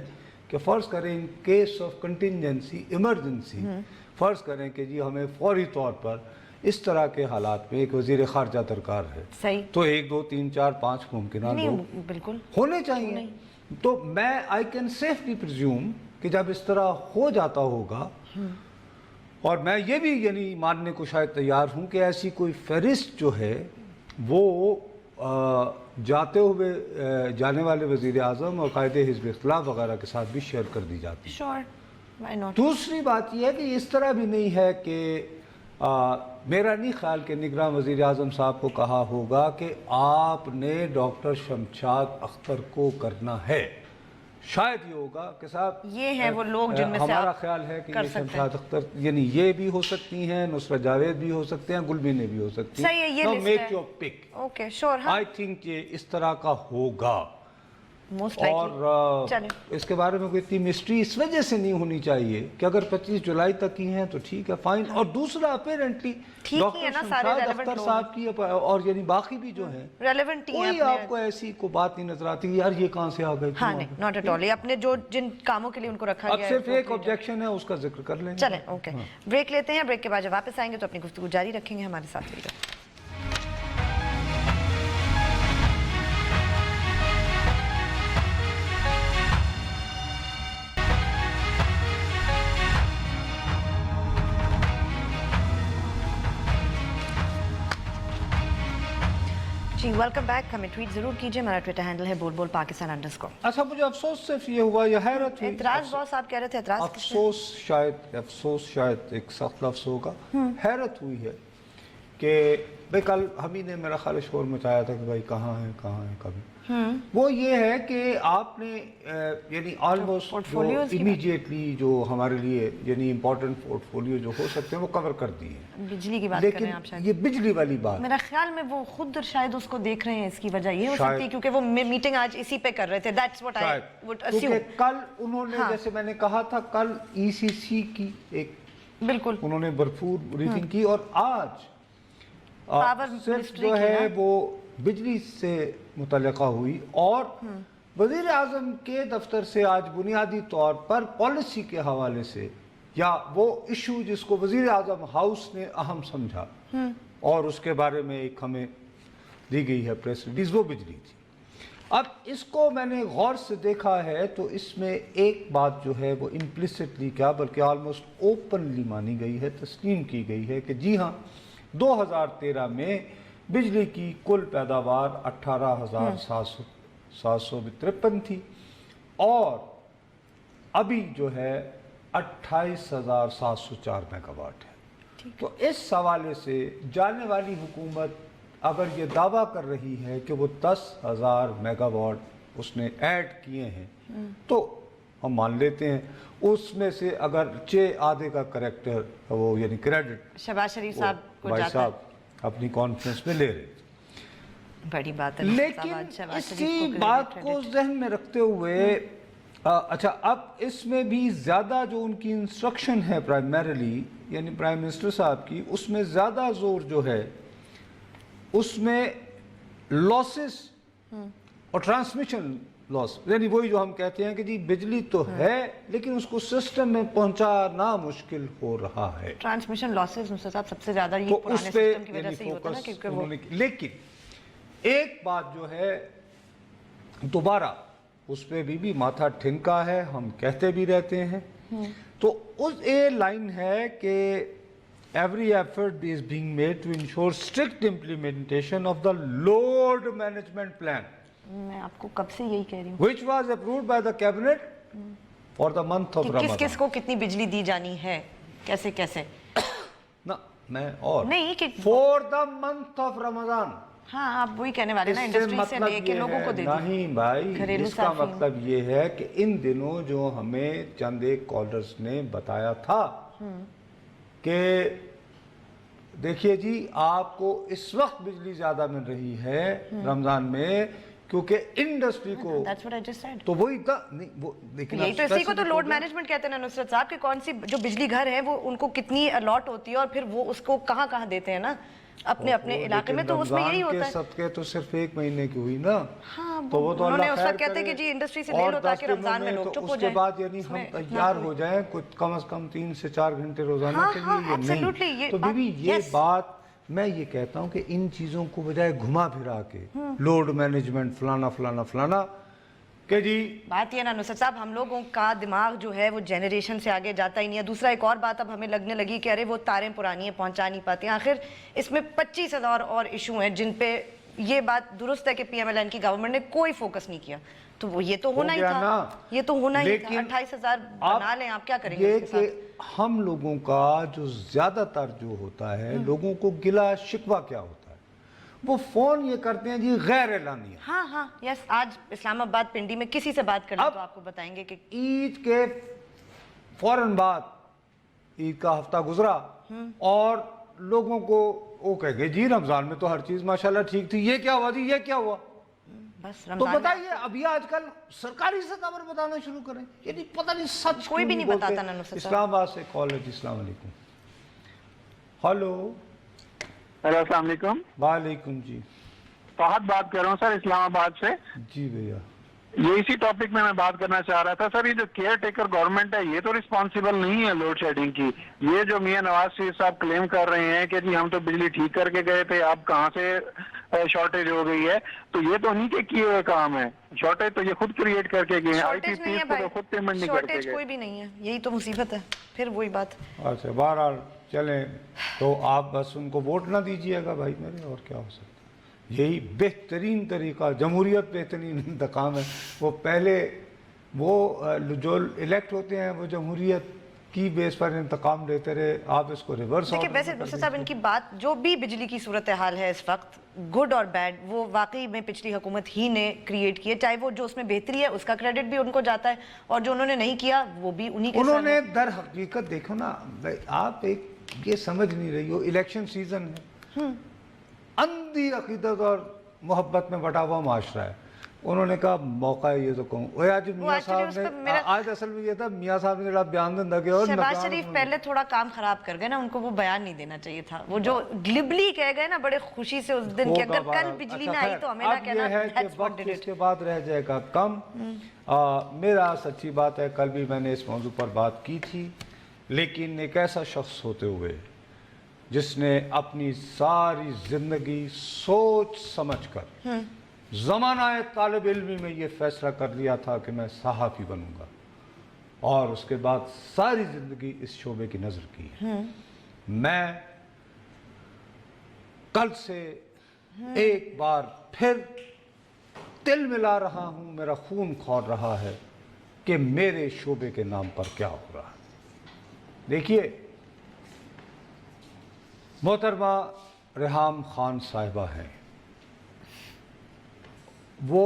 Speaker 2: कि फ़र्ज़ करें in case of contingency emergency, फ़र्ज़ करें कि जी हमें फौरी तौर पर इस तरह के हालात में एक वज़ीर ख़ारजा दरकार है,
Speaker 3: सही,
Speaker 2: तो 1 2 3 4 5 मुमकिन लोग
Speaker 3: बिल्कुल
Speaker 2: होने चाहिए। तो मैं आई कैन सेफली प्रिज्यूम कि जब इस तरह हो जाता होगा, और मैं ये भी यानी मानने को शायद तैयार हूँ कि ऐसी कोई फहरिस्त जो है वो जाते हुए जाने वाले वज़ीर आज़म और कायदे हिज़्ब इख्तिलाफ वगैरह के साथ भी शेयर कर दी जाती है।
Speaker 3: Sure, why not.
Speaker 2: दूसरी बात यह है कि इस तरह भी नहीं है कि मेरा नहीं ख्याल कि निगरान वज़ीर आज़म साहब को कहा होगा कि आपने डॉक्टर शमशाद अख्तर को करना है, शायद ये होगा कि साहब
Speaker 3: ये हैं वो लोग जिनमें से
Speaker 2: हमारा ख्याल है कि ये शमशाद अख्तर यानी ये भी हो सकती हैं, नुसरत जावेद भी हो सकते हैं, गुलबीने भी हो सकती हैं।
Speaker 3: सही है, ये लिस्ट
Speaker 2: मेक
Speaker 3: है।
Speaker 2: Your pick.
Speaker 3: Okay, sure.
Speaker 2: I think ये इस तरह का होगा,
Speaker 3: मोस्ट
Speaker 2: और
Speaker 3: लाइकली।
Speaker 2: इसके बारे में कोई इतनी मिस्ट्री इस वजह से नहीं होनी चाहिए कि अगर 25 जुलाई तक की हैं तो ठीक है, फाइन। और दूसरा अपेरेंटली डॉक्टर शमशाद अख्तर साहब की और यानी बाकी भी जो है
Speaker 3: रेलेवेंट ही
Speaker 2: कोई आपको ऐसी कोई बात नहीं नजर आती यार ये कहाँ से आ गए।
Speaker 3: हाँ नहीं, नॉट एट ऑल। ये अपने जो जिन कामों के लिए उनको रखा
Speaker 2: अब
Speaker 3: गया
Speaker 2: सिर्फ एक ऑब्जेक्शन है, उसका जिक्र कर लेंगे।
Speaker 3: चलें, ओके, ब्रेक लेते हैं, ब्रेक के बाद जब वापस आएंगे तो अपनी गुफ्तगू जारी रखेंगे। हमारे साथ रहिएगा। जी वेलकम बैक। हमें ट्वीट जरूर कीजिए, हमारा ट्विटर हैंडल है बोल बोल पाकिस्तान _।
Speaker 2: अच्छा, मुझे अफसोस सिर्फ ये हुआ, ये हैरत हुई,
Speaker 3: एतराज बॉस आप कह रहे थे, एतराज
Speaker 2: अफसोस शायद एक सख्त लफ्ज़ होगा, हैरत हुई है कि भाई कल हम ही ने मेरा ख्याल शोर मचाया था कि भाई कहाँ है कभी, वो ये है कि आपने यानी ऑलमोस्ट
Speaker 3: portfolios की
Speaker 2: इमीडिएटली जो हमारे लिए यानी इम्पोर्टेंट पोर्टफोलियो जो हो सकते हैं वो कवर कर दिए हैं।
Speaker 3: बिजली की बात कर रहे
Speaker 2: लेकिन
Speaker 3: हैं आप शायद,
Speaker 2: ये बिजली वाली बात
Speaker 3: मेरा ख्याल में वो खुद शायद उसको देख रहे हैं, इसकी वजह ये हो
Speaker 2: शायद।
Speaker 3: सकती है क्योंकि वो मीटिंग आज इसी पे कर रहे थे, दैट्स व्हाट आई वुड
Speaker 2: क्योंकि
Speaker 3: अस्यूम।
Speaker 2: कल उन्होंने
Speaker 3: हाँ।
Speaker 2: जैसे मैंने कहा था कल ईसीसी की एक
Speaker 3: बिल्कुल
Speaker 2: उन्होंने भरपूर ब्रीफिंग की और आज
Speaker 3: पावर
Speaker 2: सिर्फ
Speaker 3: मिनिस्ट्री
Speaker 2: जो
Speaker 3: की
Speaker 2: है
Speaker 3: ना?
Speaker 2: वो बिजली से मुतल्लिका हुई और वजीर आजम के दफ्तर से आज बुनियादी तौर पर पॉलिसी के हवाले से या वो इशू जिसको वजीर आजम हाउस ने अहम समझा और उसके बारे में एक हमें दी गई है प्रेस रिलीज, वो बिजली थी। अब इसको मैंने गौर से देखा है तो इसमें एक बात जो है वो इम्प्लिसिटली क्या बल्कि ऑलमोस्ट ओपनली मानी गई है, तस्लीम की गई है कि जी हाँ 2013 में बिजली की कुल पैदावार 18,753 थी और अभी जो है 28,704 मेगावाट है। तो इस हवाले से जाने वाली हुकूमत अगर ये दावा कर रही है कि वो 10,000 मेगावाट उसने ऐड किए हैं तो हम मान लेते हैं, उसमें से अगर आधे का करेक्टर वो यानी क्रेडिट
Speaker 3: शहबाज शरीफ साहब को
Speaker 2: भाई
Speaker 3: जाता
Speaker 2: साहब अपनी कॉन्फ्रेंस में ले रहे थे।
Speaker 3: बड़ी बात है,
Speaker 2: लेकिन इसी बात को जहन में रखते हुए अच्छा अब इसमें भी ज्यादा जो उनकी इंस्ट्रक्शन है प्राइमरीली यानी प्राइम मिनिस्टर साहब की, उसमें ज्यादा जोर जो है उसमें लॉसेस और ट्रांसमिशन लॉस, यानी वही जो हम कहते हैं कि जी बिजली तो है लेकिन उसको सिस्टम में पहुंचाना मुश्किल हो रहा है।
Speaker 3: ट्रांसमिशन लॉसेस नुसरत साहब सबसे ज्यादा ये
Speaker 2: तो
Speaker 3: पुराने
Speaker 2: उस पे
Speaker 3: सिस्टम की वजह से ही होता है ना, क्योंकि वो
Speaker 2: लेकिन एक बात जो है दोबारा उस पे भी माथा ठिनका है, हम कहते भी रहते हैं। तो उस ए लाइन है कि every effort is being made to ensure strict implementation of the load management plan
Speaker 3: मैं आपको कब से यही कह रही हूँ
Speaker 2: which was approved by the cabinet for the month of
Speaker 3: कि
Speaker 2: Ramadan।
Speaker 3: किस को कितनी बिजली दी जानी है, कैसे कैसे
Speaker 2: ना मैं और
Speaker 3: नहीं कि
Speaker 2: for the month of Ramadan।
Speaker 3: हाँ आप वही कहने वाले ना,
Speaker 2: इससे
Speaker 3: इंडस्ट्री से
Speaker 2: मतलब
Speaker 3: लेके
Speaker 2: ये
Speaker 3: लोगों
Speaker 2: है,
Speaker 3: को दे दी।
Speaker 2: नहीं भाई
Speaker 3: घरेलू
Speaker 2: इसका
Speaker 3: साफियों।
Speaker 2: मतलब ये है कि इन दिनों जो हमें चंद एक कॉलर्स ने बताया था कि देखिए जी आपको इस वक्त बिजली ज्यादा मिल रही है रमजान में क्योंकि इंडस्ट्री को
Speaker 3: That's what I just said।
Speaker 2: तो वही था नहीं वो लेकिन
Speaker 3: यही
Speaker 2: आप
Speaker 3: तो इसी को तो
Speaker 2: specific
Speaker 3: लोड
Speaker 2: हो गए।
Speaker 3: मैनेजमेंट कहते हैं ना नुसरत साहब, कि कौन सी जो बिजली घर है वो उनको कितनी अलॉट होती है और फिर वो उसको कहाँ कहाँ देते हैं ना अपने अपने
Speaker 2: वो
Speaker 3: इलाके में,
Speaker 2: लेकिन
Speaker 3: तो उसमें यही
Speaker 2: रमजान
Speaker 3: होता
Speaker 2: के
Speaker 3: है।
Speaker 2: सदके तो सिर्फ एक महीने की हुई ना।
Speaker 3: हाँ,
Speaker 2: तो वो तो
Speaker 3: उन्होंने
Speaker 2: अल्लाह
Speaker 3: उस वक्त
Speaker 2: खैर
Speaker 3: कहते कि
Speaker 2: करे।
Speaker 3: जी इंडस्ट्री से ले
Speaker 2: और
Speaker 3: लो ताकि
Speaker 2: 10 दिनों
Speaker 3: रमजान में
Speaker 2: में
Speaker 3: लोग
Speaker 2: तो
Speaker 3: चुप हो
Speaker 2: उसके
Speaker 3: जाएं।
Speaker 2: बाद यानी हम
Speaker 3: उसमें इतना
Speaker 2: तैयार
Speaker 3: कोई-
Speaker 2: हो जाएं कुछ कम से कम 3 से 4 घंटे रोजाना
Speaker 3: हाँ,
Speaker 2: के
Speaker 3: हाँ,
Speaker 2: लिए ये
Speaker 3: absolutely,
Speaker 2: नहीं।
Speaker 3: ये
Speaker 2: तो
Speaker 3: बात-
Speaker 2: बीबी ये
Speaker 3: yes।
Speaker 2: बात मैं ये कहता हूँ कि इन चीजों को बजाय घुमा फिरा के लोड मैनेजमेंट फलाना फलाना फलाना कि जी
Speaker 3: बात ये ना नुसरत साहब, हम लोगों का दिमाग जो है वो जनरेशन से आगे जाता ही नहीं है। दूसरा एक और बात अब हमें लगने लगी कि अरे वो तारें पुरानी हैं पहुंचा नहीं पाती हैं। आखिर इसमें 25,000 और इशू हैं जिन पे ये बात दुरुस्त है कि पीएमएलएन की गवर्नमेंट ने कोई फोकस नहीं किया, तो वो ये तो होना ही
Speaker 2: गया
Speaker 3: था
Speaker 2: ना।
Speaker 3: ये तो होना ही था।
Speaker 2: लेकिन
Speaker 3: 28,000
Speaker 2: आप
Speaker 3: बना लें, आप क्या करेंगे
Speaker 2: ये
Speaker 3: उसके
Speaker 2: कि
Speaker 3: साथ?
Speaker 2: हम लोगों का जो ज्यादातर जो होता है लोगों को गिला शिकवा क्या होता है, वो फोन ये करते हैं जी गैर एलानिया।
Speaker 3: हाँ हाँ यस, आज इस्लामाबाद पिंडी में किसी से बात कर ली
Speaker 2: अब-
Speaker 3: तो आपको बताएंगे कि
Speaker 2: ईद के फौरन बाद ईद का हफ्ता गुजरा और लोगों को वो कह गए जी रमजान में तो हर चीज माशाल्लाह ठीक थी, ये क्या हुआ जी ये क्या हुआ।
Speaker 3: बस
Speaker 2: तो
Speaker 3: रमजान में
Speaker 2: बताइए अभी आजकल सरकारी से खबर बताना शुरू करें, यानी पता नहीं सच
Speaker 3: कोई भी
Speaker 2: क्यों
Speaker 3: नहीं बताता
Speaker 2: बोलते।
Speaker 3: ना नुसरत साहब।
Speaker 2: इस्लामाबाद से कॉल है जी, अस्सलाम वालेकुम। हेलो
Speaker 5: हेलो अस्सलाम वालेकुम,
Speaker 2: वालेकुम जी।
Speaker 5: फहद बात कर रहा हूँ सर इस्लामाबाद से।
Speaker 2: जी भैया
Speaker 5: ये इसी टॉपिक में मैं बात करना चाह रहा था सर। ये जो केयर टेकर गवर्नमेंट है ये तो रिस्पॉन्सिबल नहीं है लोड शेडिंग की। ये जो मियां नवाज शरीफ साहब क्लेम कर रहे हैं कि जी हम तो बिजली ठीक करके गए थे, अब कहाँ से शॉर्टेज हो गई है, तो ये तो नहीं के किए हुए काम है। शॉर्टेज तो ये खुद क्रिएट करके गए हैं,
Speaker 3: शॉर्टेज नहीं है
Speaker 5: आईपीपी को तो
Speaker 3: भाई,
Speaker 5: खुद पेमेंट नहीं करके
Speaker 3: शॉर्टेज
Speaker 5: गए।
Speaker 3: कोई भी नहीं है, यही तो मुसीबत है। फिर वही बात,
Speaker 2: अच्छा बहरहाल चलें, तो आप बस उनको वोट ना दीजिएगा भाई मेरे, और क्या हो सकता है। यही बेहतरीन तरीका, जमहूरियत बेहतरीन इंतकाम है। वो पहले वो जो इलेक्ट होते हैं वो जमहूरियत की बेस पर इंतकाम लेते रहे, आप इसको रिवर्स
Speaker 3: देखिए वैसे नुसरत साहब इनकी बात जो भी बिजली की सूरत हाल है इस वक्त गुड और बैड वो वाकई में पिछली हुकूमत ही ने क्रिएट की है, चाहे वो जो उसमें बेहतरी है उसका क्रेडिट भी उनको जाता है और जो उन्होंने नहीं किया वो भी उन्हीं के
Speaker 2: उन्होंने
Speaker 3: सर है।
Speaker 2: दर हकीकत देखो ना भाई, आप एक ये समझ नहीं रही हो, इलेक्शन सीजन है, अंधी अकीदत और मोहब्बत में बटा हुआ माशरा है। उन्होंने कहा मौका है ये तो कहूँ, वो आज मियाँ साहब ने आज असल में ये था, मियाँ साहब ने जरा बयान दिया कि और
Speaker 3: शहबाज शरीफ पहले थोड़ा काम खराब कर गए ना, उनको वो बयान नहीं देना चाहिए था, वो जो ग्लिबली कह गए ना बड़े खुशी से उस दिन कि अगर कल बिजली ना आई तो हमें ना कहना that's what did it।
Speaker 2: इसके बाद रह जाएगा कम। मेरा सच्ची बात है, कल भी मैंने इस मौजू पर बात की थी, लेकिन एक ऐसा शख्स होते हुए जिसने अपनी सारी जिंदगी सोच समझकर ज़माना तालिब इल्मी में ये फैसला कर लिया था कि मैं सहाफ़ी बनूंगा, और उसके बाद सारी ज़िंदगी इस शोबे की नज़र की है, मैं कल से एक बार फिर तिल मिला रहा हूं, मेरा खून खौल रहा है कि मेरे शोबे के नाम पर क्या हो रहा है। देखिए मोहतरमा रेहाम खान साहिबा हैं, वो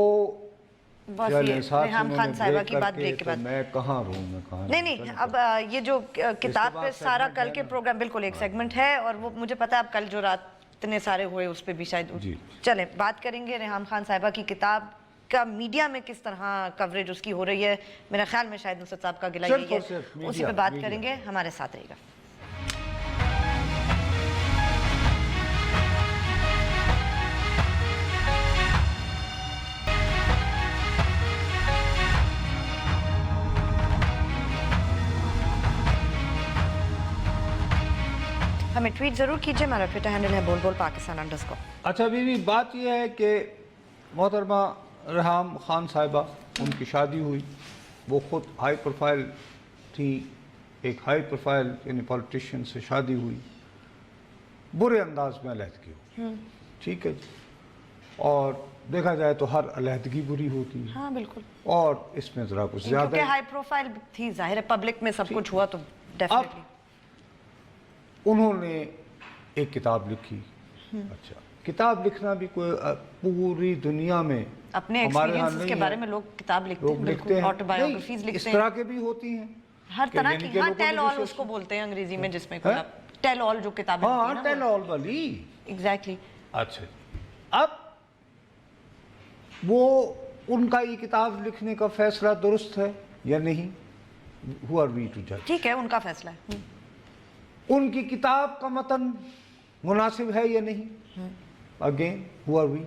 Speaker 3: बस ये रेहाम खान साहिबा की बात ब्रेक के बाद
Speaker 2: मैं कहाँ रहूँ, मैं कहाँ
Speaker 3: नहीं अब ये जो किताब पे सारा कल के प्रोग्राम बिल्कुल एक सेगमेंट है और वो मुझे पता है अब कल जो रात इतने सारे हुए उस पे भी शायद चले बात करेंगे। रेहाम खान साहिबा की किताब का मीडिया में किस तरह कवरेज उसकी हो रही है, मेरे ख्याल में शायद नुसरत साहब का गिला यही है, उसी पे बात करेंगे, हमारे साथ रहिएगा। हमें ट्वीट जरूर कीजिए, हमारा ट्विटर हैंडल है बोल पाकिस्तान _
Speaker 2: अच्छा बीवी, बात यह है कि मोहतरमा रेहाम खान साहिबा, उनकी शादी हुई, वो खुद हाई प्रोफाइल थी, एक हाई प्रोफाइल यानी पॉलिटिशियन से शादी हुई, बुरे अंदाज में अलहदगी हुई, ठीक है जी, और देखा जाए तो हर अलहदगी बुरी होती है।
Speaker 3: हाँ बिल्कुल,
Speaker 2: और इसमें ज़रा कुछ ज़्यादा
Speaker 3: हाई प्रोफाइल थी, जाहिर है पब्लिक में सब कुछ हुआ तो डेफिनेटली।
Speaker 2: उन्होंने एक किताब लिखी। अच्छा, किताब लिखना भी कोई पूरी दुनिया में
Speaker 3: अपने एक्सपीरियंसेस के बारे में लोग किताब लिखते हैं, ऑटोबायोग्राफीज लिखते हैं,
Speaker 2: इस तरह के भी होती हैं
Speaker 3: हर तरह की। हाँ, टेल ऑल उसको बोलते हैं अंग्रेजी में, जिसमें टेल ऑल जो किताबें होती हैं ना,
Speaker 2: टेल ऑल वाली,
Speaker 3: एग्जैक्टली।
Speaker 2: अच्छा, अब वो उनका ये किताब लिखने का फैसला दुरुस्त है या नहीं, हु आर वी टू जज।
Speaker 3: ठीक है, उनका फैसला है।
Speaker 2: उनकी किताब का मतन मुनासिब है या नहीं, अगेन हु आर वी।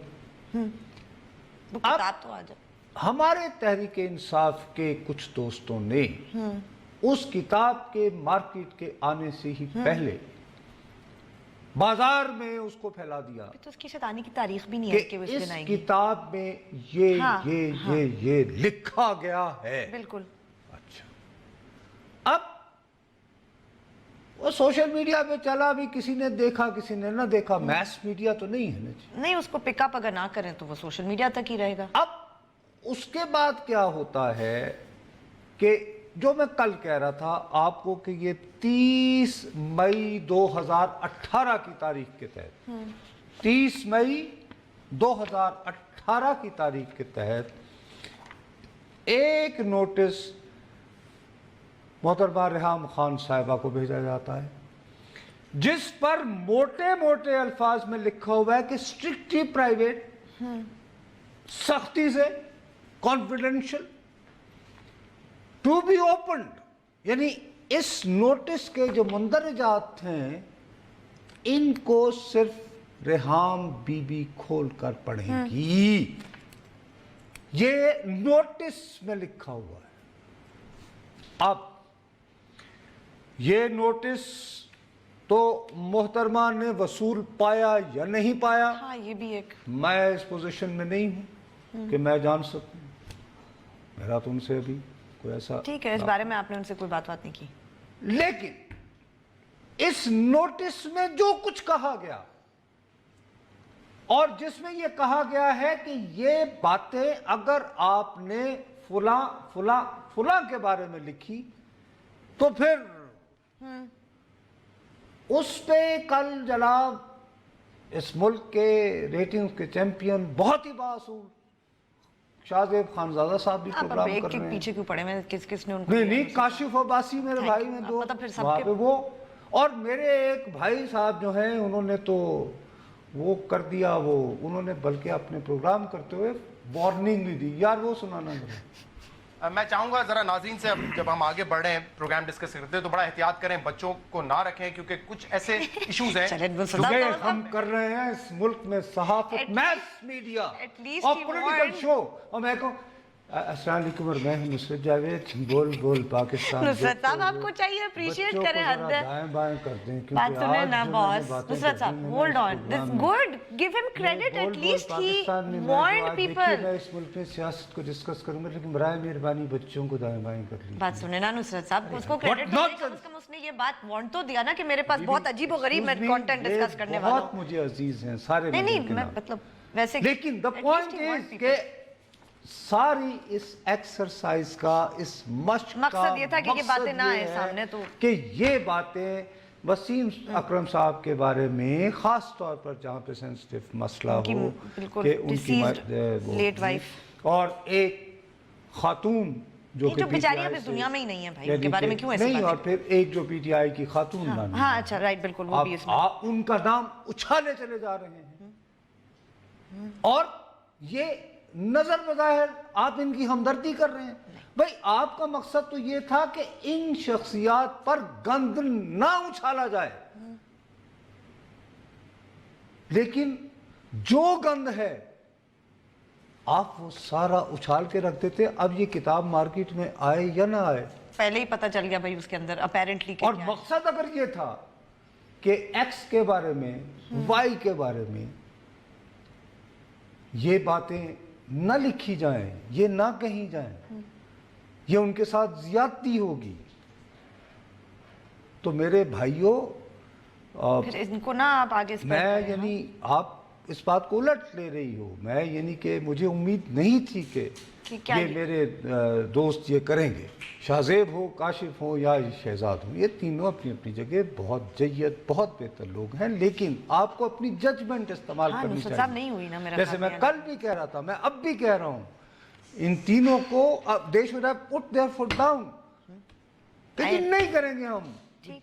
Speaker 3: वो किताब तो आ जाए।
Speaker 2: हमारे तहरीक इंसाफ के कुछ दोस्तों ने उस किताब के मार्केट के आने से ही पहले बाजार में उसको फैला दिया,
Speaker 3: तो उसकी शायद आने की तारीख भी नहीं है कि
Speaker 2: इस किताब में ये लिखा गया है।
Speaker 3: बिल्कुल।
Speaker 2: अच्छा, अब वो सोशल मीडिया पे चला भी, किसी ने देखा किसी ने ना देखा, मैस मीडिया तो नहीं है ना, नहीं
Speaker 3: उसको पिकअप अगर ना करें तो वो सोशल मीडिया तक ही रहेगा।
Speaker 2: अब उसके बाद क्या होता है कि जो मैं कल कह रहा था आपको कि ये 30 मई 2018 की तारीख के तहत 30 मई 2018 की तारीख के तहत एक नोटिस मोहतरमा रेहाम खान साहिबा को भेजा जाता है, जिस पर मोटे मोटे अल्फाज में लिखा हुआ है कि स्ट्रिक्टली प्राइवेट, सख्ती से कॉन्फिडेंशियल, टू बी ओपन। यानी इस नोटिस के जो मुंदरजात हैं इनको सिर्फ रेहाम बीबी खोल कर पढ़ेगी, ये नोटिस में लिखा हुआ है। अब ये नोटिस तो मोहतरमा ने वसूल पाया या नहीं पाया,
Speaker 3: हाँ, ये भी एक,
Speaker 2: मैं इस पोजीशन में नहीं हूं कि मैं जान सकूं, मेरा तो उनसे अभी कोई ऐसा,
Speaker 3: ठीक है, इस बारे में आपने उनसे कोई बात नहीं की।
Speaker 2: लेकिन इस नोटिस में जो कुछ कहा गया और जिसमें यह कहा गया है कि ये बातें अगर आपने फुला फुला फुला के बारे में लिखी तो फिर उस पे कल जनाब इस मुल्क के रेटिंग्स के चैंपियन बहुत ही बासूर शाहजेब खानजादा साहब भी
Speaker 3: आप
Speaker 2: प्रोग्राम
Speaker 3: ब्रेक
Speaker 2: कर
Speaker 3: के
Speaker 2: रहे हैं।
Speaker 3: पीछे क्यों पड़े हैं? किसने उनको
Speaker 2: नहीं काशिफ अब्बासी मेरे भाई में दो
Speaker 3: मतलब फिर सबके-
Speaker 2: वहाँ पे वो, और मेरे एक भाई साहब जो हैं उन्होंने तो वो कर दिया, वो उन्होंने बल्कि अपने प्रोग्राम करते हुए वार्निंग भी दी। यार वो सुनाना जरा।
Speaker 6: मैं चाहूंगा जरा नाज़रीन से, अब जब हम आगे बढ़ रहे हैं प्रोग्राम डिस्कस करते हैं तो बड़ा एहतियात करें, बच्चों को ना रखें क्योंकि कुछ ऐसे इश्यूज हैं।
Speaker 3: चलें, वो
Speaker 2: क्योंकि
Speaker 3: सदा-
Speaker 2: हम कर रहे हैं इस मुल्क में सहाफत, मैस मीडिया
Speaker 3: at least
Speaker 2: और
Speaker 3: he
Speaker 2: पॉलिटिकल
Speaker 3: warned-
Speaker 2: शो। और मैं कहूँ अस्सलाम वालेकुम और मैं हूं नुसरत जावेद, बोल बोल पाकिस्तान।
Speaker 3: नुसरत साहब
Speaker 2: देखते
Speaker 3: आपको
Speaker 2: हुए
Speaker 3: चाहिए अप्रिशिएट
Speaker 2: बच्चों को
Speaker 3: करें
Speaker 2: जरा
Speaker 3: हद है।
Speaker 2: दाएं बाएं कर दें, क्योंकि
Speaker 3: बात सुने
Speaker 2: आज
Speaker 3: ना
Speaker 2: जो
Speaker 3: बॉस।
Speaker 2: मैंने बातें
Speaker 3: नुसरत
Speaker 2: कर
Speaker 3: साहब
Speaker 2: दी,
Speaker 3: होल्ड
Speaker 2: मैंने
Speaker 3: ऑन,
Speaker 2: इस
Speaker 3: दिस
Speaker 2: प्रोग्राम में-
Speaker 3: गुड, गिव हिम क्रेडिट,
Speaker 2: बोल
Speaker 3: एट
Speaker 2: बोल
Speaker 3: लीस्ट ही
Speaker 2: पाकिस्तान में मैं
Speaker 3: वार्नड
Speaker 2: जो आज देखिए,
Speaker 3: पीपल।
Speaker 2: मैं इस मुल्क में सियासत को डिस्कस करूंगा, लेकिन बराए मेहरबानी बच्चों को दाएं बाएं कर लीजिए।
Speaker 3: बात सुने ना नुसरत साहब, उसको क्रेडिट तो नहीं, कम से कम उसने ये बात वार्न तो दिया ना कि मेरे पास बहुत अजीब व गरीब मैं कंटेंट डिस्कस करने वाला
Speaker 2: बहुत
Speaker 3: हूं।
Speaker 2: मुझे अजीज हैं सारे
Speaker 3: नहीं
Speaker 2: लोगों
Speaker 3: नहीं,
Speaker 2: के
Speaker 3: मैं
Speaker 2: नाम।
Speaker 3: मतलब वैसे
Speaker 2: लेकिन the
Speaker 3: at least
Speaker 2: point
Speaker 3: he warned
Speaker 2: is
Speaker 3: people.
Speaker 2: के सारी इस एक्सरसाइज का, इस मशक
Speaker 3: मकसद ये था कि ये
Speaker 2: मकसद
Speaker 3: बातें ना
Speaker 2: ये
Speaker 3: आए
Speaker 2: है
Speaker 3: सामने तो।
Speaker 2: कि ये बातें वसीम अकरम साहब के बारे में खास तौर पर जहाँ पे सेंसिटिव मसला
Speaker 3: उनकी
Speaker 2: हो
Speaker 3: बिल्कुल
Speaker 2: कि उनकी
Speaker 3: deceased late wife।
Speaker 2: और एक खातून जो
Speaker 3: ये
Speaker 2: कि
Speaker 3: जो बेचारी
Speaker 2: PTI
Speaker 3: अब इस
Speaker 2: से-
Speaker 3: दुनिया में ही नहीं है भाई,
Speaker 2: यानी
Speaker 3: उनके बारे में
Speaker 2: कि-
Speaker 3: क्यों ऐसी
Speaker 2: नहीं,
Speaker 3: बातें?
Speaker 2: और फिर एक जो पीटीआई की खातून नानी
Speaker 3: हाँ
Speaker 2: है।
Speaker 3: अच्छा राइट, बिल्कुल वो
Speaker 2: अब
Speaker 3: भी इसमें।
Speaker 2: आप उनका नाम उछाले चले जा रहे हैं और ये नजर बज़ाहिर आप इनकी हमदर्दी कर रहे हैं। भाई आपका मकसद तो ये था कि इन शख्सियात पर गंद ना उछाला जाए, लेकिन जो गंद है आप वो सारा उछाल के रख देते। अब ये किताब मार्केट में आए या ना आए,
Speaker 3: पहले ही पता चल गया भाई उसके अंदर अपेरेंटली
Speaker 2: और मकसद अगर ये था कि एक्स के बारे में, वाई के बारे में ये बातें न लिखी जाएं, ये ना कही जाएं, ये उनके साथ ज्यादती होगी, तो मेरे भाइयों
Speaker 3: फिर इनको ना आप आगे spread
Speaker 2: मैं
Speaker 3: करें,
Speaker 2: यानी आप इस बात को उलट ले रही हो। मैं यानी कि मुझे उम्मीद नहीं थी कि
Speaker 3: क्या
Speaker 2: ये मेरे दोस्त ये करेंगे, शाहजेब हो, काशिफ हो या शहजाद हो, ये तीनों अपनी अपनी जगह बहुत जय्यद, बहुत बेहतर लोग हैं, लेकिन आपको अपनी जजमेंट इस्तेमाल
Speaker 3: हाँ,
Speaker 2: करनी
Speaker 3: नुसरत
Speaker 2: चाहिए।
Speaker 3: साहब नहीं हुई ना मेरा
Speaker 2: जैसे
Speaker 3: ख्याल
Speaker 2: मैं
Speaker 3: में।
Speaker 2: कल भी कह रहा था, मैं अब भी कह रहा हूँ, इन तीनों को अब they should have put there foot down, लेकिन नहीं करेंगे हम।
Speaker 3: ठीक,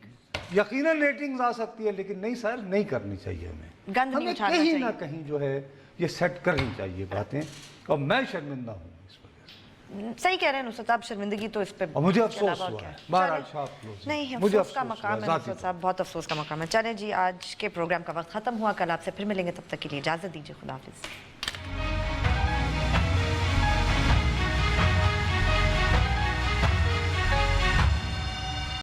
Speaker 2: यकीनन रेटिंग्स आ सकती है, लेकिन नहीं सर, नहीं करनी चाहिए हमें।
Speaker 3: गंद नहीं
Speaker 2: हमें
Speaker 3: उछालना
Speaker 2: कहीं
Speaker 3: चाहिए।
Speaker 2: ना कहीं जो है ये सेट करनी चाहिए बातें, और मैं शर्मिंदा हूँ इस वजह से।
Speaker 3: सही कह रहे हैं नुसरत साहब, शर्मिंदगी तो इस पे
Speaker 2: और मुझे
Speaker 3: इसके
Speaker 2: अफसोस
Speaker 3: अलावा
Speaker 2: हुआ
Speaker 3: क्या
Speaker 2: है,
Speaker 3: है?
Speaker 2: बहरहाल
Speaker 3: चलें।
Speaker 2: शाह अफसोस है।
Speaker 3: नहीं,
Speaker 2: मुझे
Speaker 3: अफसोस का
Speaker 2: अफसोस
Speaker 3: मकाम
Speaker 2: हुआ,
Speaker 3: है
Speaker 2: ज़ाती
Speaker 3: नुसरत साहब, बहुत अफसोस का मकाम है। चलें जी, आज के प्रोग्राम का वक्त खत्म हुआ, कल आपसे फिर मिलेंगे, तब तक के लिए इजाजत दीजिए, खुदा हाफिज।